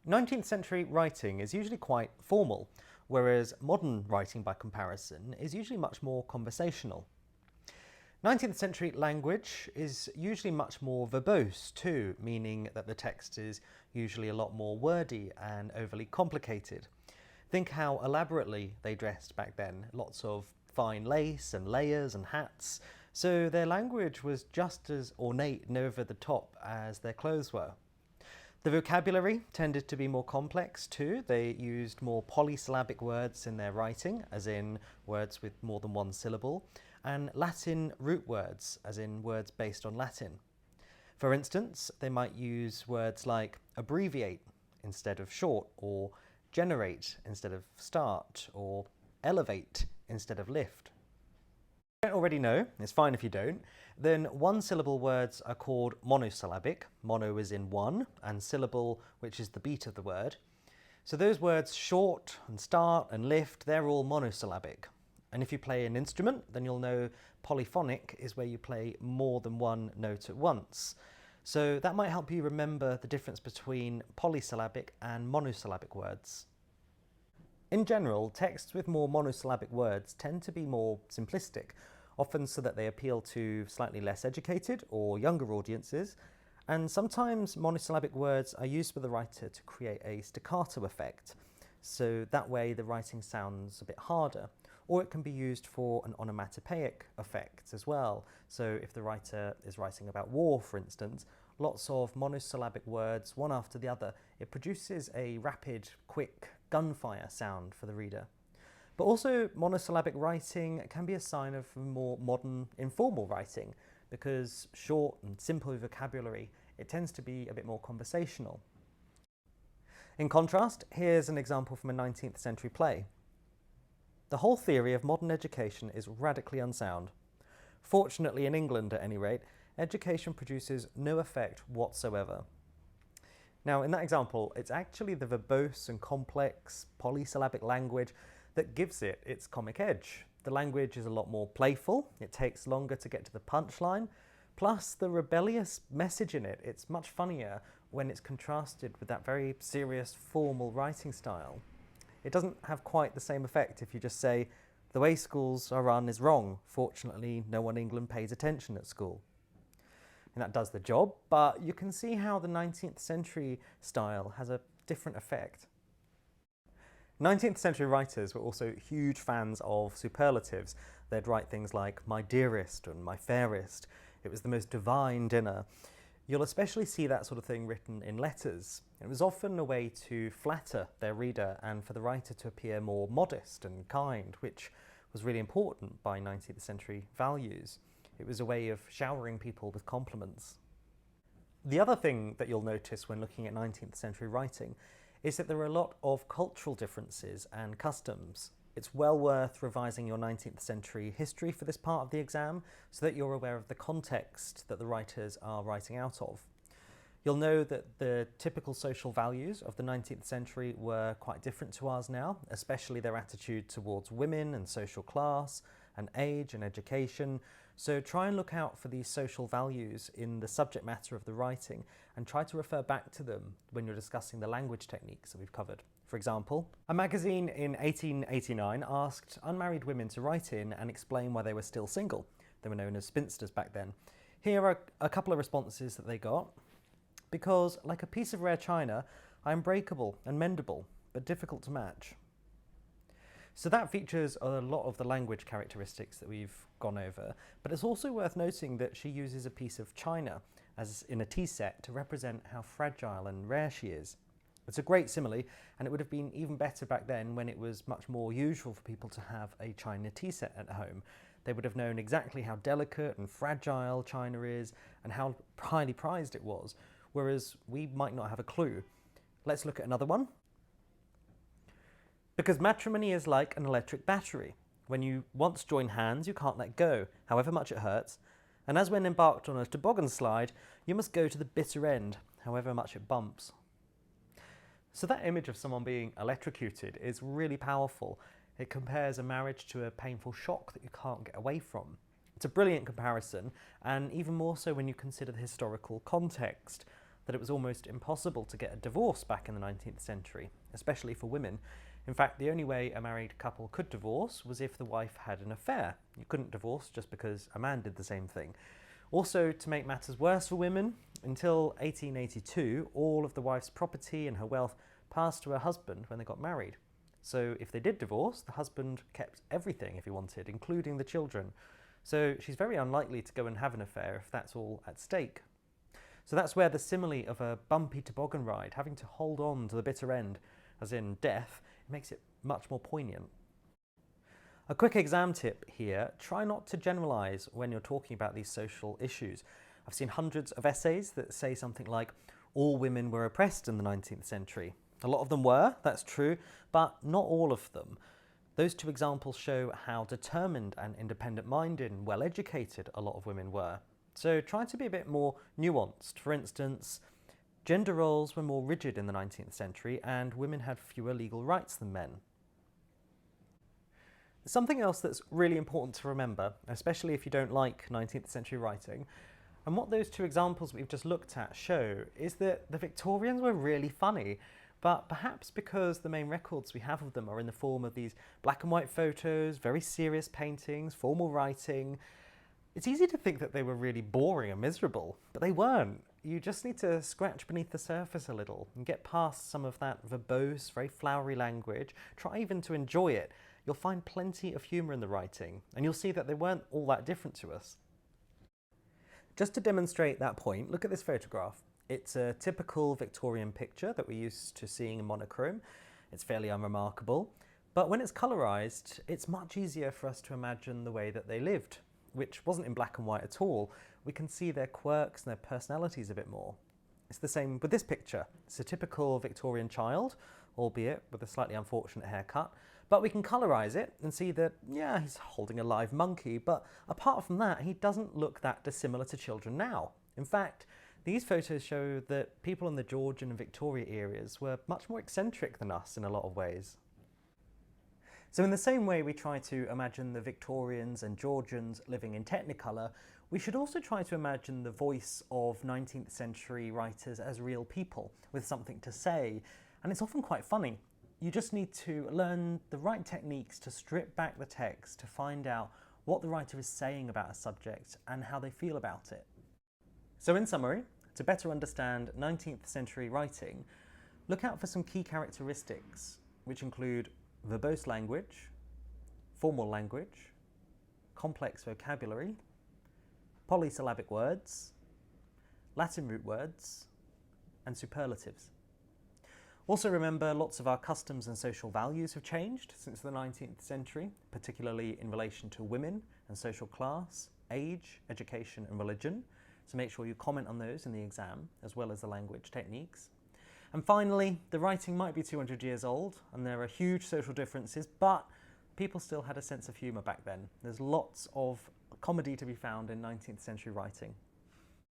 19th century writing is usually quite formal, whereas modern writing by comparison is usually much more conversational. 19th century language is usually much more verbose too, meaning that the text is usually a lot more wordy and overly complicated. Think how elaborately they dressed back then, lots of fine lace and layers and hats, so their language was just as ornate and over the top as their clothes were. The vocabulary tended to be more complex too. They used more polysyllabic words in their writing, as in words with more than one syllable, and Latin root words, as in words based on Latin. For instance, they might use words like abbreviate instead of short, or generate instead of start, or elevate instead of lift. If you don't already know, it's fine if you don't, then one-syllable words are called monosyllabic. Mono is in one, and syllable, which is the beat of the word. So those words short and start and lift, they're all monosyllabic. And if you play an instrument, then you'll know polyphonic is where you play more than one note at once. So that might help you remember the difference between polysyllabic and monosyllabic words. In general, texts with more monosyllabic words tend to be more simplistic, often so that they appeal to slightly less educated or younger audiences, and sometimes monosyllabic words are used by the writer to create a staccato effect, so that way the writing sounds a bit harder. Or it can be used for an onomatopoeic effect as well. So if the writer is writing about war, for instance, lots of monosyllabic words, one after the other, it produces a rapid, quick gunfire sound for the reader. But also monosyllabic writing can be a sign of more modern, informal writing, because short and simple vocabulary, it tends to be a bit more conversational. In contrast, here's an example from a 19th century play. The whole theory of modern education is radically unsound. Fortunately, in England at any rate, education produces no effect whatsoever. Now, in that example, it's actually the verbose and complex polysyllabic language that gives it its comic edge. The language is a lot more playful, it takes longer to get to the punchline, plus the rebellious message in it, it's much funnier when it's contrasted with that very serious, formal writing style. It doesn't have quite the same effect if you just say, the way schools are run is wrong. Fortunately, no one in England pays attention at school. And that does the job, but you can see how the 19th century style has a different effect. 19th century writers were also huge fans of superlatives. They'd write things like, my dearest and my fairest. It was the most divine dinner. You'll especially see that sort of thing written in letters. It was often a way to flatter their reader and for the writer to appear more modest and kind, which was really important by 19th century values. It was a way of showering people with compliments. The other thing that you'll notice when looking at 19th century writing is that there are a lot of cultural differences and customs. It's well worth revising your 19th century history for this part of the exam so that you're aware of the context that the writers are writing out of. You'll know that the typical social values of the 19th century were quite different to ours now, especially their attitude towards women and social class and age and education. So try and look out for these social values in the subject matter of the writing and try to refer back to them when you're discussing the language techniques that we've covered. For example, a magazine in 1889 asked unmarried women to write in and explain why they were still single. They were known as spinsters back then. Here are a couple of responses that they got. Because, like a piece of rare china, I am breakable and mendable, but difficult to match. So that features a lot of the language characteristics that we've gone over, but it's also worth noting that she uses a piece of china, as in a tea set, to represent how fragile and rare she is. It's a great simile, and it would have been even better back then when it was much more usual for people to have a china tea set at home. They would have known exactly how delicate and fragile china is and how highly prized it was, whereas we might not have a clue. Let's look at another one. Because matrimony is like an electric battery. When you once join hands, you can't let go, however much it hurts. And as when embarked on a toboggan slide, you must go to the bitter end, however much it bumps. So that image of someone being electrocuted is really powerful. It compares a marriage to a painful shock that you can't get away from. It's a brilliant comparison, and even more so when you consider the historical context. that it was almost impossible to get a divorce back in the 19th century, especially for women. In fact, the only way a married couple could divorce was if the wife had an affair. You couldn't divorce just because a man did the same thing. Also, to make matters worse for women, until 1882, all of the wife's property and her wealth passed to her husband when they got married. So if they did divorce, the husband kept everything if he wanted, including the children. So she's very unlikely to go and have an affair if that's all at stake. So that's where the simile of a bumpy toboggan ride, having to hold on to the bitter end, as in death, makes it much more poignant. A quick exam tip here, try not to generalise when you're talking about these social issues. I've seen hundreds of essays that say something like, all women were oppressed in the 19th century. A lot of them were, that's true, but not all of them. Those two examples show how determined and independent-minded and well-educated a lot of women were. So try to be a bit more nuanced. For instance, gender roles were more rigid in the 19th century and women had fewer legal rights than men. Something else that's really important to remember, especially if you don't like 19th century writing, and what those two examples we've just looked at show, is that the Victorians were really funny, but perhaps because the main records we have of them are in the form of these black and white photos, very serious paintings, formal writing, it's easy to think that they were really boring and miserable, but they weren't. You just need to scratch beneath the surface a little and get past some of that verbose, very flowery language. Try even to enjoy it. You'll find plenty of humour in the writing, and you'll see that they weren't all that different to us. Just to demonstrate that point, look at this photograph. It's a typical Victorian picture that we're used to seeing in monochrome. It's fairly unremarkable, but when it's colourised, it's much easier for us to imagine the way that they lived, which wasn't in black and white at all. We can see their quirks and their personalities a bit more. It's the same with this picture. It's a typical Victorian child, albeit with a slightly unfortunate haircut, but we can colorise it and see that, yeah, he's holding a live monkey, but apart from that, he doesn't look that dissimilar to children now. In fact, these photos show that people in the Georgian and Victoria eras were much more eccentric than us in a lot of ways. So in the same way we try to imagine the Victorians and Georgians living in Technicolor, we should also try to imagine the voice of 19th century writers as real people with something to say. And it's often quite funny. You just need to learn the right techniques to strip back the text to find out what the writer is saying about a subject and how they feel about it. So in summary, to better understand 19th century writing, look out for some key characteristics, which include verbose language, formal language, complex vocabulary, polysyllabic words, Latin root words, and superlatives. Also remember, lots of our customs and social values have changed since the 19th century, particularly in relation to women and social class, age, education, and religion. So make sure you comment on those in the exam, as well as the language techniques. And finally, the writing might be 200 years old, and there are huge social differences, but people still had a sense of humour back then. There's lots of comedy to be found in 19th century writing.